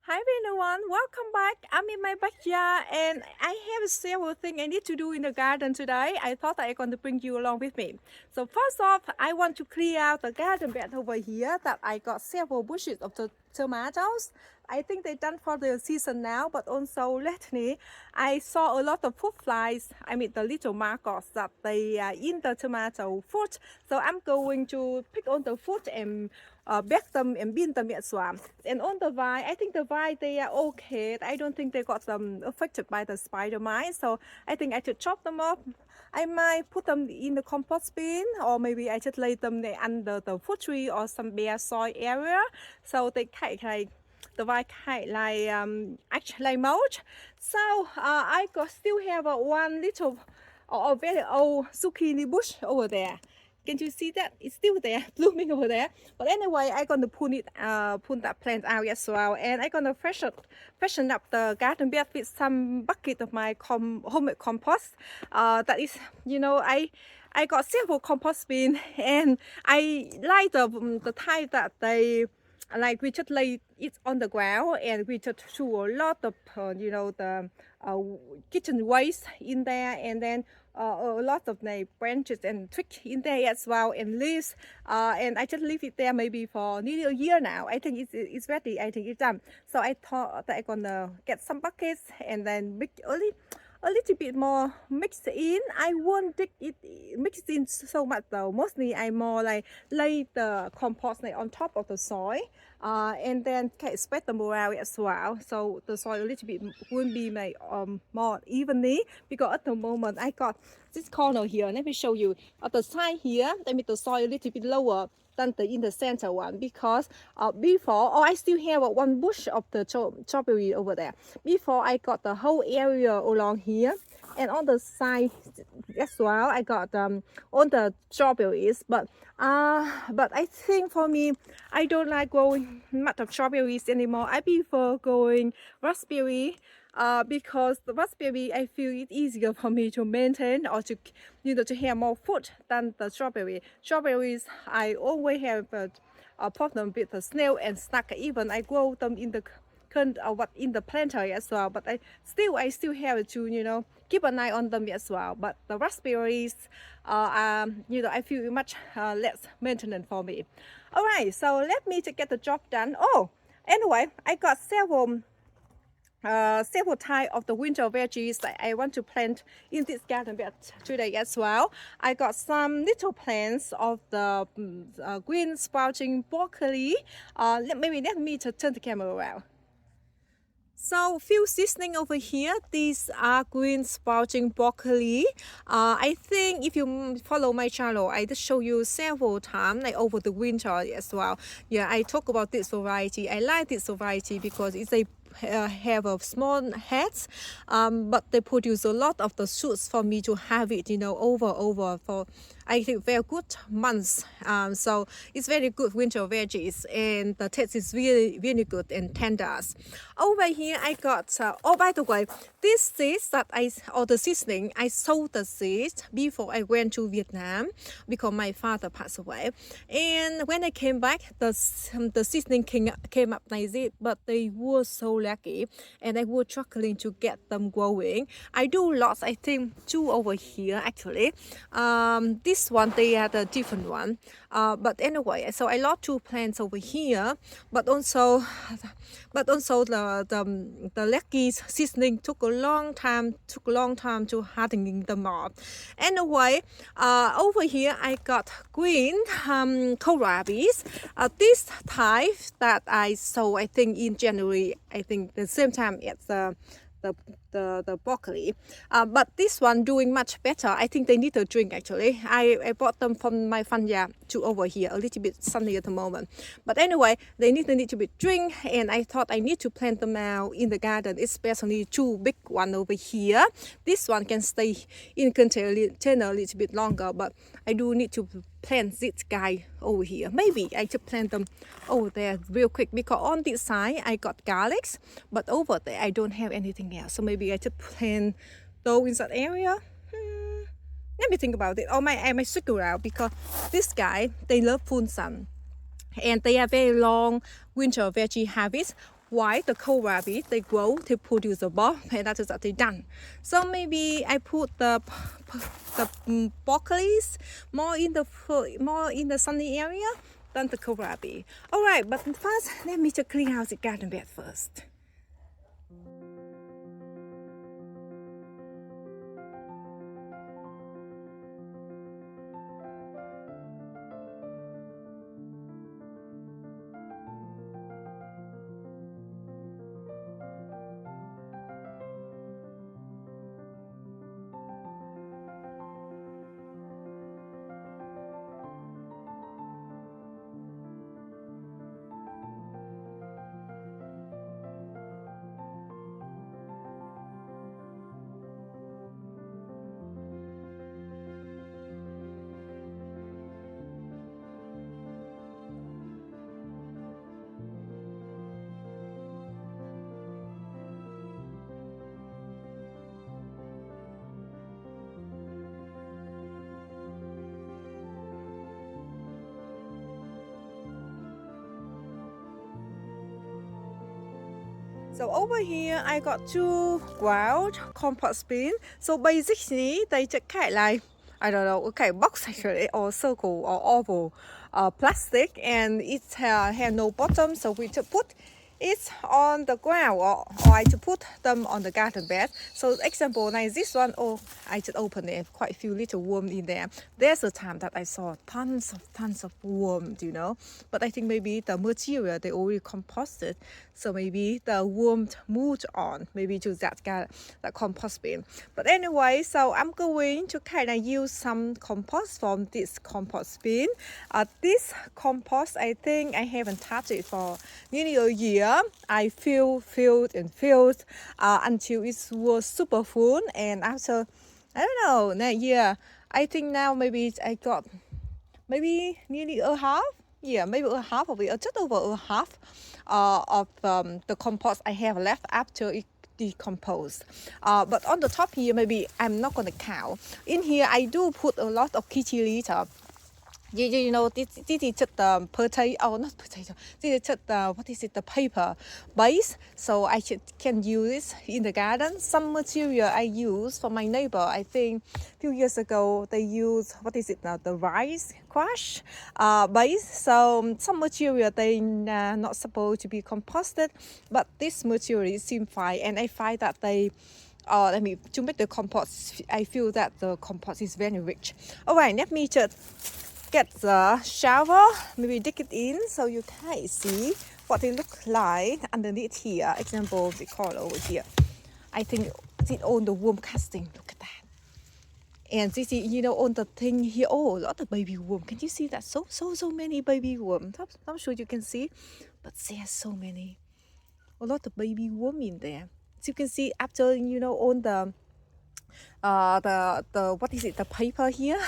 Hi everyone, welcome back. I'm in my backyard and I have several things I need to do in the garden today. I thought I'm going to bring you along with me. So first off, I want to clear out the garden bed over here that I got several bushes of the tomatoes. I think they're done for the season now, but also lately I saw a lot of fruit flies. I mean the little maggots that they are in the tomato fruit. So I'm going to pick on the fruit and bag them and bin them as well. And on the vine, I think the vine they are okay. I don't think they got them affected by the spider mites. So I think I should chop them up. I might put them in the compost bin, or maybe I just lay them there under the fruit tree or some bare soil area. So they kind of like the vine kind like actually mulch. So I got still have one little or very old zucchini bush over there. Can you see that? It's still there, blooming over there. But anyway, I'm gonna pull that plant out as well, and I'm gonna freshen up the garden bed with some bucket of my homemade compost. That is, I got several compost bin, and I like the type that they like we just lay it on the ground and we just threw a lot of the uh, kitchen waste in there, and then a lot of the branches and twigs in there as well, and leaves, and I just leave it there maybe for nearly a year now. I think it's ready. I think it's done. So I thought that I'm gonna get some buckets and then make a little bit more mixed in. I won't dig it mixed in so much though. Mostly I more like lay the compost like on top of the soil, and then spread them around as well. So the soil a little bit will be made more evenly, because at the moment I got this corner here. Let me show you. At the side here, let me the soil a little bit lower than the in the center one, because before, I still have one bush of the strawberry over there. Before I got the whole area along here, and on the side as well I got all the strawberries, but I think for me I don't like growing much of strawberries anymore. I prefer growing raspberry, because the raspberry I feel it easier for me to maintain, or to to have more food than the strawberry. Strawberries I always have a problem with the snail and snake. Even I grow them in the what in the planter as well, but I still have to keep an eye on them as well. But the raspberries I feel much less maintenance for me. All right, so let me to get the job done. Oh, anyway, I got several types of the winter veggies that I want to plant in this garden bed today as well. I got some little plants of the green sprouting broccoli. Let me to turn the camera around. So few seasoning over here. These are green sprouting broccoli. I think if you follow my channel, I just show you several times like over the winter as well. Yeah, I talk about this variety. I like this variety because it's a have a small heads, but they produce a lot of the shoots for me to have it over for I think very good months. So it's very good winter veggies, and the taste is really good and tender. Over here I got oh, by the way, this seeds that or the seasoning, I sold the seeds before I went to Vietnam because my father passed away, and when I came back the seasoning came up nicely, but they were so lucky and I was struggling to get them growing. I do lots, I think 2 over here actually. This one they are the different one, but anyway, so I lost 2 plants over here, but also the lucky seasoning took a long time to hardening them up. Anyway, over here I got green kohlrabies. This type that I sold I think in January, I think the same time as the broccoli, but this one doing much better. I think they need a drink actually. I bought them from my front yard to over here, a little bit sunny at the moment, but anyway they need a little bit drink, and I thought I need to plant them out in the garden, especially 2 big one over here. This one can stay in container a little bit longer, but I do need to plant this guy over here. Maybe I should plant them over there real quick, because on this side I got garlics, but over there I don't have anything else. So maybe I should plant those in that area. Let me think about it. Or I might stick around, because this guy they love full sun. and they have very long winter veggie habits. While the kohlrabi, they grow to produce a bulb, and that is what they done. So maybe I put the broccolis more in the sunny area than the kohlrabi. All right, but first let me just clean out the garden bed first. So over here, I got 2 ground compost bin. So basically, they just kind of like, I don't know, okay, box actually, or circle or oval plastic, and it have no bottom. So we just put it on the ground, or I just put them on the garden bed. So example, like this one, oh, I just opened it, quite a few little worms in there. There's a time that I saw tons of worms, you know. But I think maybe the material they already composted, so maybe the worm moved on, maybe to that compost bin. But anyway, so I'm going to kind of use some compost from this compost bin. This compost, I think I haven't touched it for nearly a year. I filled until it was super full, and after, I don't know, that year, I think now maybe I got maybe nearly a half. Yeah, maybe a half of it, or just over a half of the compost I have left after it decomposed. But on the top here, maybe I'm not gonna count. In here, I do put a lot of kitty litter. You know, this is just the potato, oh, not potato, this is just the, what is it, the paper base. So I can use it in the garden. Some material I use for my neighbor, I think a few years ago, they use, what is it now, the rice crush base. So some material, they not supposed to be composted, but this material seems fine, and I find that they, to make the compost, I feel that the compost is very rich. All right, let me just get the shower, maybe dig it in so you can see what they look like underneath here. Example, the color over here. I think it's on the worm casting. Look at that. And this is, you know, on the thing here. Oh, a lot of baby worm. Can you see that? So many baby worms. I'm sure you can see, but there's so many. A lot of baby worm in there. So you can see after, you know, on the what is it, the paper here.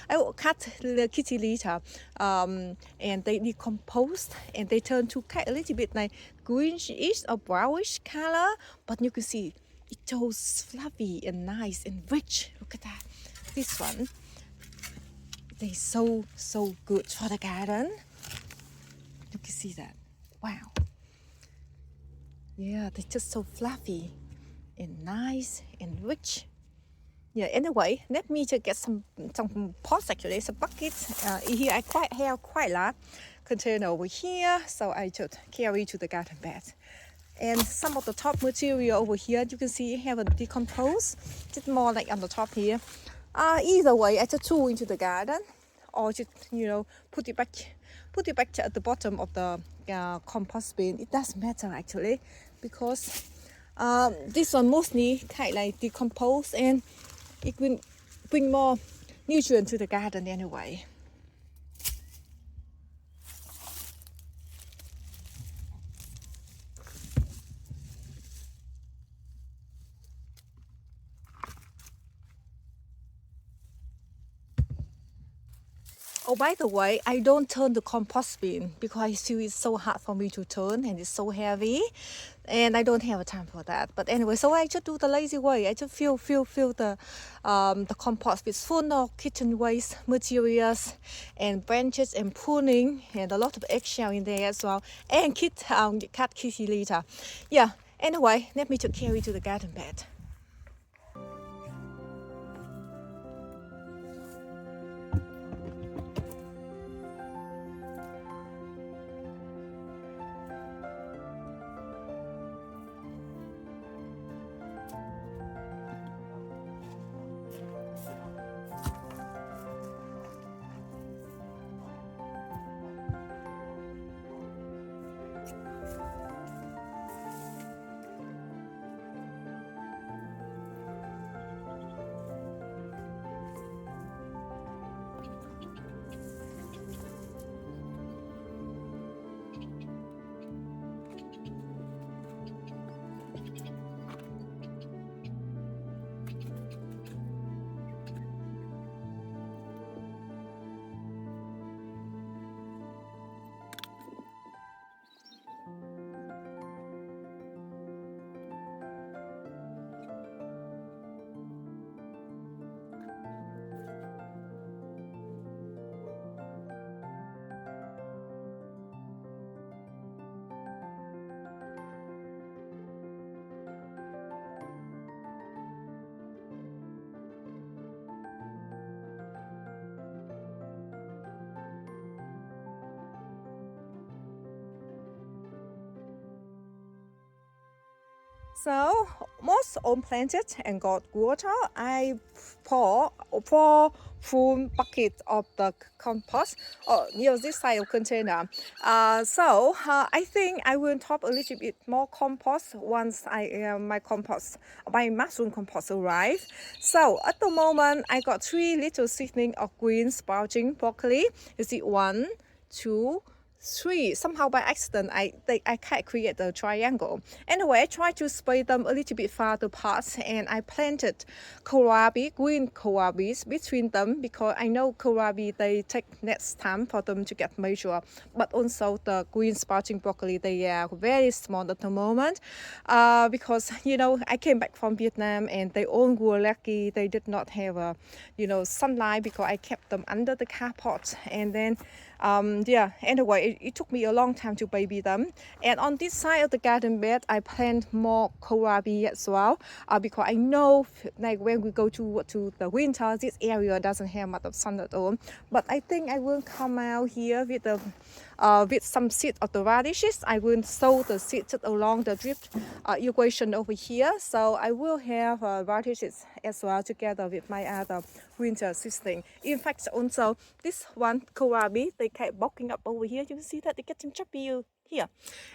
I will cut the kitty litter, and they decompose, and they turn to kind of a little bit like greenish or brownish color, but you can see it shows fluffy and nice and rich. Look at that. This one, they're so good for the garden. You can see that. Wow. Yeah, they're just so fluffy and nice and rich. Yeah, anyway, let me just get some pots, actually, some buckets. Here I have quite a lot container over here, so I just carry to the garden bed. And some of the top material over here, you can see haven't decomposed, just more like on the top here. Either way, I just throw into the garden, or just, you know, put it back at the bottom of the compost bin. It doesn't matter actually, because this one mostly kind of like decompose, and it will bring more nutrient to the garden anyway. Oh, by the way, I don't turn the compost bin because I feel it's so hard for me to turn and it's so heavy, and I don't have a time for that. But anyway, so I just do the lazy way. I just fill the compost with full of kitchen waste materials and branches and pruning and a lot of eggshell in there as well, and cat kitty litter. Yeah. Anyway, let me just carry to the garden bed. So most unplanted and got water, I pour full bucket of the compost near this side of container. I think I will top a little bit more compost once my mushroom compost arrives. So at the moment I got 3 little seedling of green sprouting broccoli. You see 1, 2, 3. Somehow by accident I can't create a triangle. Anyway, I tried to spray them a little bit farther apart, and I planted kohlrabi, green kohlrabis between them, because I know kohlrabi they take next time for them to get mature. But also the green sprouting broccoli, they are very small at the moment, because I came back from Vietnam and they all were lucky they did not have sunlight, because I kept them under the carport. And then anyway, it took me a long time to baby them. And on this side of the garden bed, I plant more kohlrabi as well, because I know, like, when we go to the winter, this area doesn't have much of sun at all. But I think I will come out here with some seeds of the radishes. I will sow the seeds along the drip irrigation over here. So I will have radishes as well together with my other winter seedling. In fact, also this one kohlrabi, they keep bulking up over here. You can see that they getting chubby here.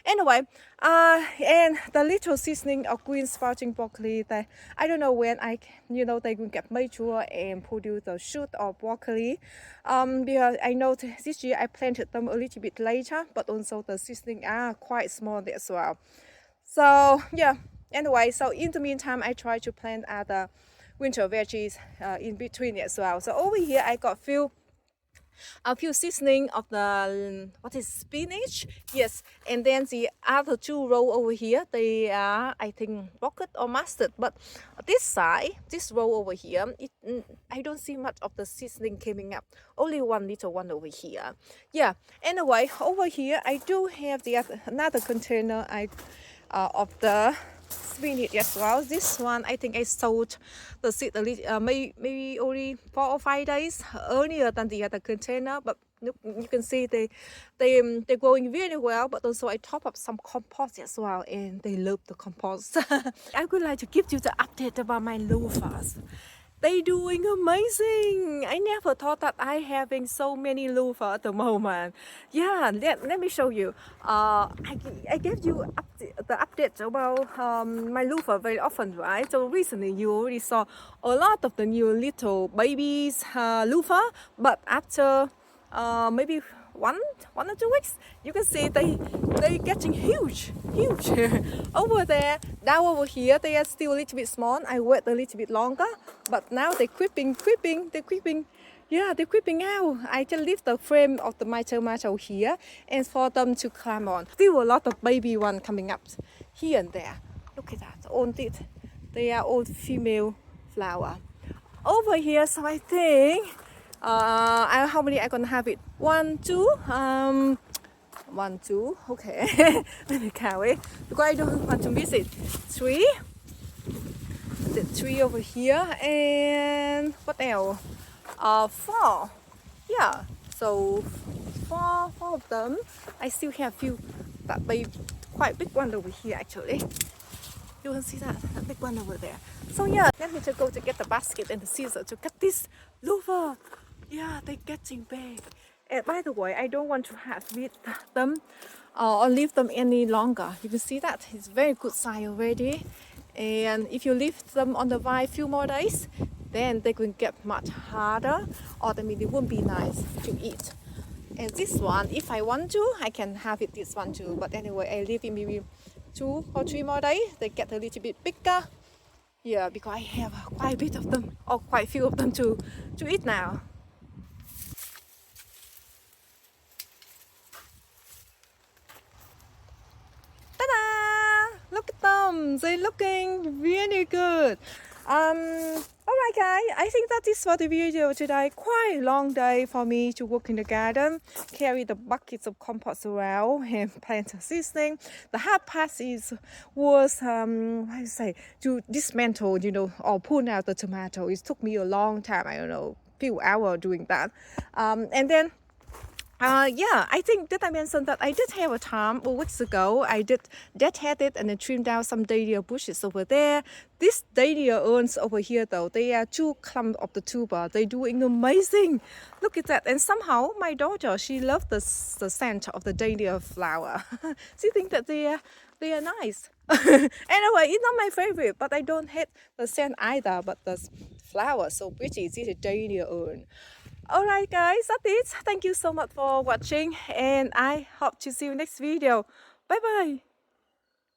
Anyway, and the little seasoning of green sprouting broccoli, that I don't know when they will get mature and produce the shoot of broccoli. Because I know this year I planted them a little bit later, but also the seasoning are quite small as well. So yeah, anyway, so in the meantime, I try to plant other winter veggies in between as well. So over here I got a few seasoning of the spinach, yes, and then the other 2 row over here, they are, I think, rocket or mustard. But this side, this row over here, I don't see much of the seasoning coming up, only 1 little one over here. Yeah, anyway, over here I do have another container of the spinach as well. This one I think I sowed the seed maybe only 4 or 5 days earlier than the other container, but you can see they're growing really well. But also I top up some compost as well, and they love the compost. I would like to give you the update about my luffas. They're doing amazing. I never thought that I having so many luffas at the moment. Yeah, let me show you. I gave you the update about my luffa very often, right? So recently you already saw a lot of the new little babies luffa, but after maybe one or 2 weeks, you can see they getting huge. Over there, down over here, they are still a little bit small. I wait a little bit longer, but now they're creeping Yeah, they're creeping out. I just leave the frame of my tomato here and for them to climb on. Still a lot of baby one coming up here and there. Look at that, all it. They are all female flower. Over here, so I think, how many I gonna have it? 1, 2, 1, 2, okay. Let me count it, because I don't want to miss it. 3, the 3 over here, and what else? 4, yeah, so four of them. I still have few, but quite big one over here actually. You can see that big one over there. So yeah, let me just go to get the basket and the scissors to cut this luffa. Yeah, they're getting big. And by the way, I don't want to have with them or leave them any longer. You can see that it's very good size already. And if you leave them on the vine few more days, then they will get much harder, or I mean it won't be nice to eat. And this one, if I want to, I can have it this one too. But anyway, I leave it maybe 2 or 3 more days. They get a little bit bigger. Yeah, because I have quite a bit of them, or quite few of them to eat now. Ta-da! Look at them. They're looking really good. Alright guys, I think that is for the video today. Quite a long day for me to work in the garden, carry the buckets of compost around and plant seasoning. The hard part was to dismantle, or pull out the tomato. It took me a long time, I don't know, few hours doing that. And then yeah, I think that I mentioned that I did have a time weeks ago. I did deadhead it and then trim down some dahlia bushes over there. These dahlia urns over here though, they are 2 clumps of the tuber. They're doing amazing. Look at that. And somehow my daughter, she loves the scent of the dahlia flower. She thinks that they are nice. Anyway, it's not my favorite, but I don't hate the scent either. But the flower so pretty. This is a dahlia urn. Alright guys, that's it. Thank you so much for watching and I hope to see you next video. Bye bye.